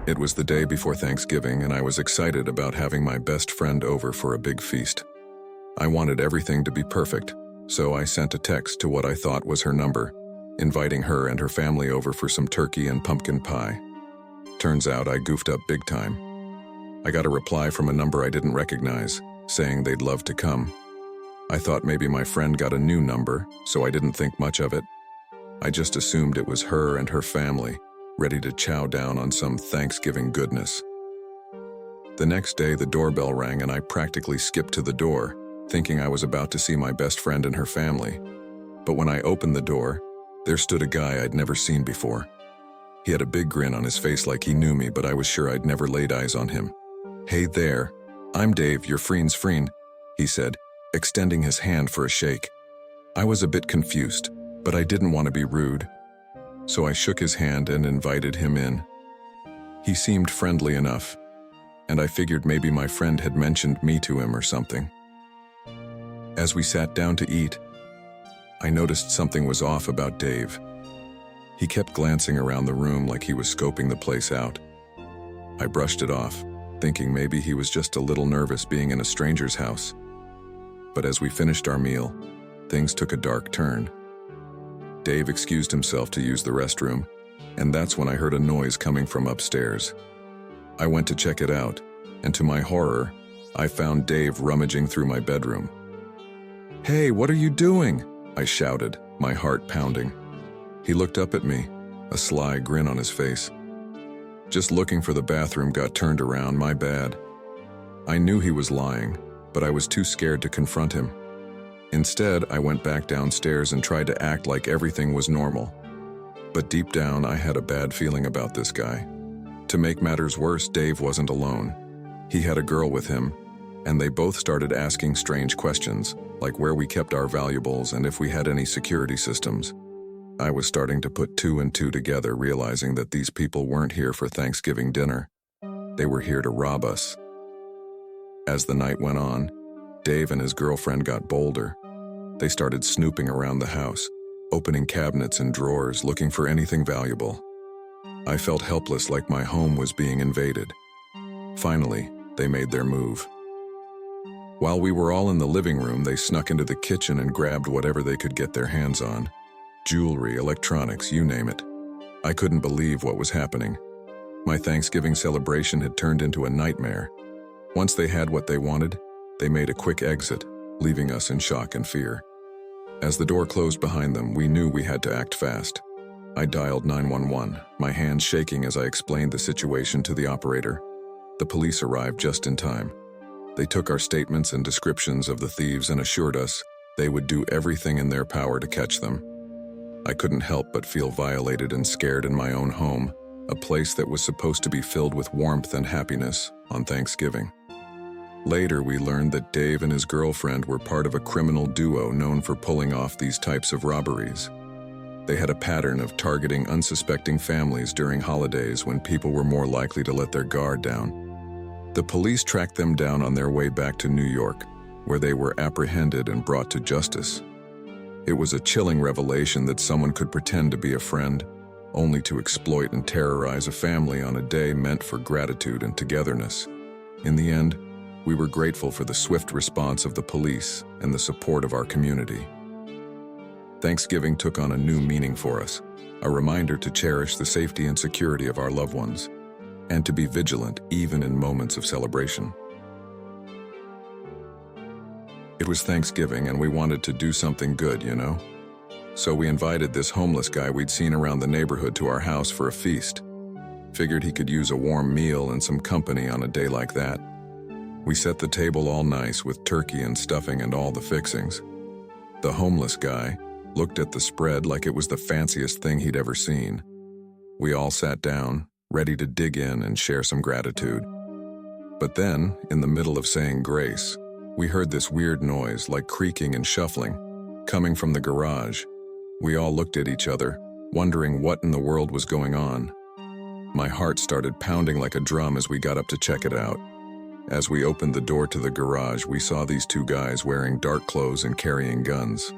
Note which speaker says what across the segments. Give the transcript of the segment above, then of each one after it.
Speaker 1: It was the day before Thanksgiving, and I was excited about having my best friend over for a big feast. I wanted everything to be perfect, so I sent a text to what I thought was her number, inviting her and her family over for some turkey and pumpkin pie. Turns out I goofed up big time. I got a reply from a number I didn't recognize, saying they'd love to come. I thought maybe my friend got a new number, so I didn't think much of it. I just assumed it was her and her family, ready to chow down on some Thanksgiving goodness. The next day, the doorbell rang and I practically skipped to the door, thinking I was about to see my best friend and her family. But when I opened the door, there stood a guy I'd never seen before. He had a big grin on his face like he knew me, but I was sure I'd never laid eyes on him. "Hey there, I'm Dave, your friend's friend," he said, extending his hand for a shake. I was a bit confused, but I didn't want to be rude, so I shook his hand and invited him in. He seemed friendly enough, and I figured maybe my friend had mentioned me to him or something. As we sat down to eat, I noticed something was off about Dave. He kept glancing around the room like he was scoping the place out. I brushed it off, thinking maybe he was just a little nervous being in a stranger's house. But as we finished our meal, things took a dark turn. Dave excused himself to use the restroom, and that's when I heard a noise coming from upstairs. I went to check it out, and to my horror, I found Dave rummaging through my bedroom. "Hey, what are you doing?" I shouted, my heart pounding. He looked up at me, a sly grin on his face. "Just looking for the bathroom, got turned around, my bad." I knew he was lying, but I was too scared to confront him. Instead, I went back downstairs and tried to act like everything was normal. But deep down, I had a bad feeling about this guy. To make matters worse, Dave wasn't alone. He had a girl with him, and they both started asking strange questions, like where we kept our valuables and if we had any security systems. I was starting to put two and two together, realizing that these people weren't here for Thanksgiving dinner. They were here to rob us. As the night went on, Dave and his girlfriend got bolder. They started snooping around the house, opening cabinets and drawers, looking for anything valuable. I felt helpless, like my home was being invaded. Finally, they made their move. While we were all in the living room, they snuck into the kitchen and grabbed whatever they could get their hands on. Jewelry, electronics, you name it. I couldn't believe what was happening. My Thanksgiving celebration had turned into a nightmare. Once they had what they wanted, they made a quick exit, leaving us in shock and fear. As the door closed behind them, we knew we had to act fast. I dialed 911, my hands shaking as I explained the situation to the operator. The police arrived just in time. They took our statements and descriptions of the thieves and assured us they would do everything in their power to catch them. I couldn't help but feel violated and scared in my own home, a place that was supposed to be filled with warmth and happiness on Thanksgiving. Later, we learned that Dave and his girlfriend were part of a criminal duo known for pulling off these types of robberies. They had a pattern of targeting unsuspecting families during holidays when people were more likely to let their guard down. The police tracked them down on their way back to New York, where they were apprehended and brought to justice. It was a chilling revelation that someone could pretend to be a friend, only to exploit and terrorize a family on a day meant for gratitude and togetherness. In the end, we were grateful for the swift response of the police and the support of our community. Thanksgiving took on a new meaning for us, a reminder to cherish the safety and security of our loved ones, and to be vigilant even in moments of celebration. It was Thanksgiving and we wanted to do something good, you know? So we invited this homeless guy we'd seen around the neighborhood to our house for a feast. Figured he could use a warm meal and some company on a day like that. We set the table all nice with turkey and stuffing and all the fixings. The homeless guy looked at the spread like it was the fanciest thing he'd ever seen. We all sat down, ready to dig in and share some gratitude. But then, in the middle of saying grace, we heard this weird noise like creaking and shuffling, coming from the garage. We all looked at each other, wondering what in the world was going on. My heart started pounding like a drum as we got up to check it out. As we opened the door to the garage, we saw these two guys wearing dark clothes and carrying guns.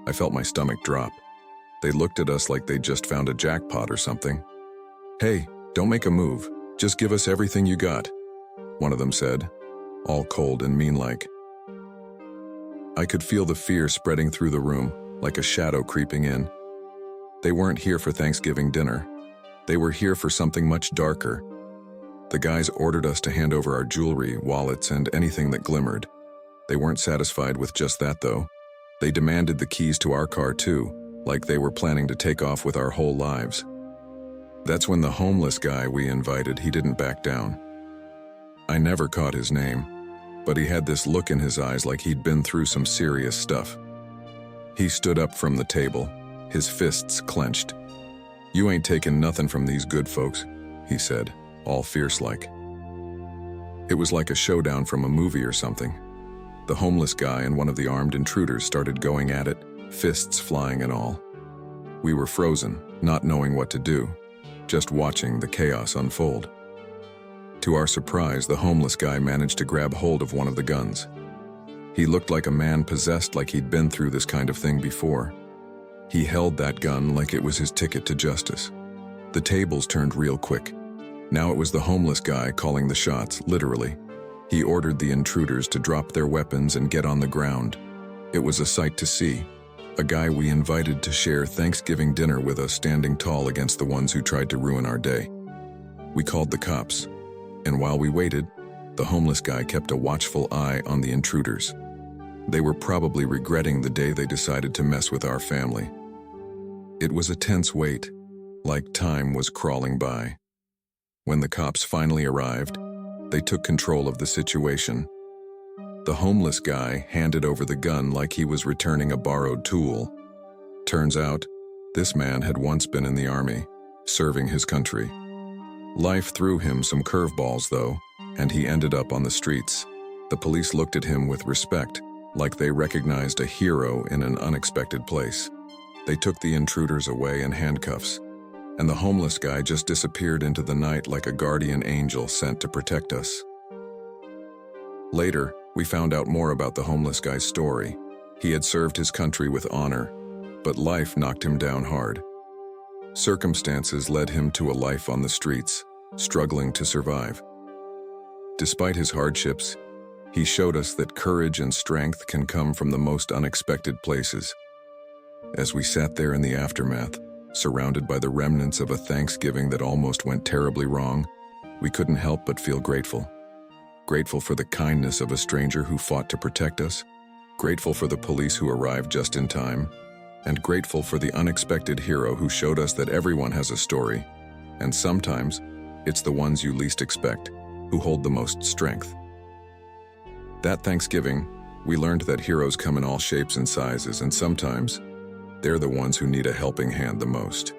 Speaker 1: I felt my stomach drop. They looked at us like they'd just found a jackpot or something. "Hey, don't make a move. "Just give us everything you got," one of them said, all cold and mean-like. I could feel the fear spreading through the room, like a shadow creeping in. They weren't here for Thanksgiving dinner. They were here for something much darker. The guys ordered us to hand over our jewelry, wallets, and anything that glimmered. They weren't satisfied with just that, though. They demanded the keys to our car, too, like they were planning to take off with our whole lives. That's when the homeless guy we invited, he didn't back down. I never caught his name, but he had this look in his eyes like he'd been through some serious stuff. He stood up from the table, his fists clenched. "You ain't taking nothing from these good folks," he said, all fierce-like. It was like a showdown from a movie or something. The homeless guy and one of the armed intruders started going at it, fists flying and all. We were frozen, not knowing what to do, just watching the chaos unfold. To our surprise, the homeless guy managed to grab hold of one of the guns. He looked like a man possessed, like he'd been through this kind of thing before. He held that gun like it was his ticket to justice. The tables turned real quick. Now it was the homeless guy calling the shots, literally. He ordered the intruders to drop their weapons and get on the ground. It was a sight to see. A guy we invited to share Thanksgiving dinner with us standing tall against the ones who tried to ruin our day. We called the cops, and while we waited, the homeless guy kept a watchful eye on the intruders. They were probably regretting the day they decided to mess with our family. It was a tense wait, like time was crawling by. When the cops finally arrived, they took control of the situation. The homeless guy handed over the gun like he was returning a borrowed tool. Turns out, this man had once been in the army, serving his country. Life threw him some curveballs, though, and he ended up on the streets. The police looked at him with respect, like they recognized a hero in an unexpected place. They took the intruders away in handcuffs, and the homeless guy just disappeared into the night like a guardian angel sent to protect us. Later, we found out more about the homeless guy's story. He had served his country with honor, but life knocked him down hard. Circumstances led him to a life on the streets, struggling to survive. Despite his hardships, he showed us that courage and strength can come from the most unexpected places. As we sat there in the aftermath, surrounded by the remnants of a Thanksgiving that almost went terribly wrong, we couldn't help but feel grateful. Grateful for the kindness of a stranger who fought to protect us, grateful for the police who arrived just in time, and grateful for the unexpected hero who showed us that everyone has a story, and sometimes it's the ones you least expect who hold the most strength. That Thanksgiving, we learned that heroes come in all shapes and sizes, and sometimes they're the ones who need a helping hand the most.